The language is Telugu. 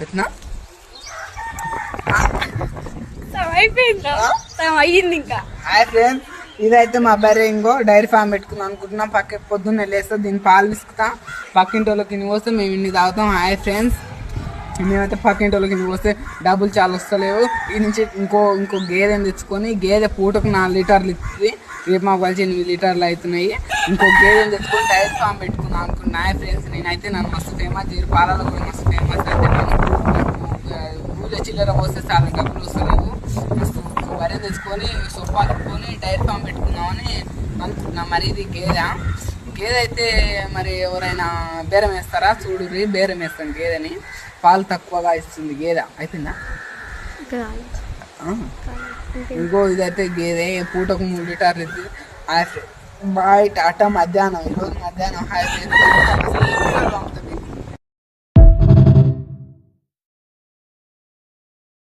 ఎట్లా అయ్యింది ఇంకా. హాయ్ ఫ్రెండ్స్, ఇదైతే మా బర్రె ఇంకో డైరీ ఫామ్ పెట్టుకుందాం అనుకుంటున్నాం. పక్క పొద్దున్న వెళ్ళేస్తా దీన్ని పాలు విసుకుతా, పక్కింటి వాళ్ళకి ఇన్ని పోస్తే మేము ఇన్ని తాగుతాం. హాయ్ ఫ్రెండ్స్, మేమైతే పక్కింటి వాళ్ళకి ఇన్ని పోస్తే డబ్బులు చాలా వస్తలేవు. ఈ నుంచి ఇంకో గేదెని తెచ్చుకొని, గేదె పూటకు 4 లీటర్లు ఇస్తుంది. రేపు మాకు కలిసి 8 లీటర్లు అవుతున్నాయి. ఇంకో గేదెని తెచ్చుకొని డైరీ ఫామ్ పెట్టుకుందాం అనుకుంటున్నా. హాయ్ ఫ్రెండ్స్, నేనైతే నన్ను మస్తు ఫేమస్ చేయరు, పాలలో కూడా మస్తు ఫేమస్. అయితే పూజ చిల్లర పోస్తే చాలా డబ్బులు వస్తలేవు. వరే తెచ్చుకొని సొప్పాకుని డైరీ ఫామ్ పెట్టుకుందామని అనుకుంటున్నాం. మరి ఇది గేదె అయితే మరి ఎవరైనా బేరం వేస్తారా? చూడు, బేరం వేస్తాను గేదెని. పాలు తక్కువగా ఇస్తుంది గేదె. అయిపోయిందా? ఇంకో ఇదైతే గేదె పూటకు 3 లీటర్లు ఇస్తుంది. బాయ్ టాటా. మధ్యాహ్నం ఈరోజు మధ్యాహ్నం హాయ్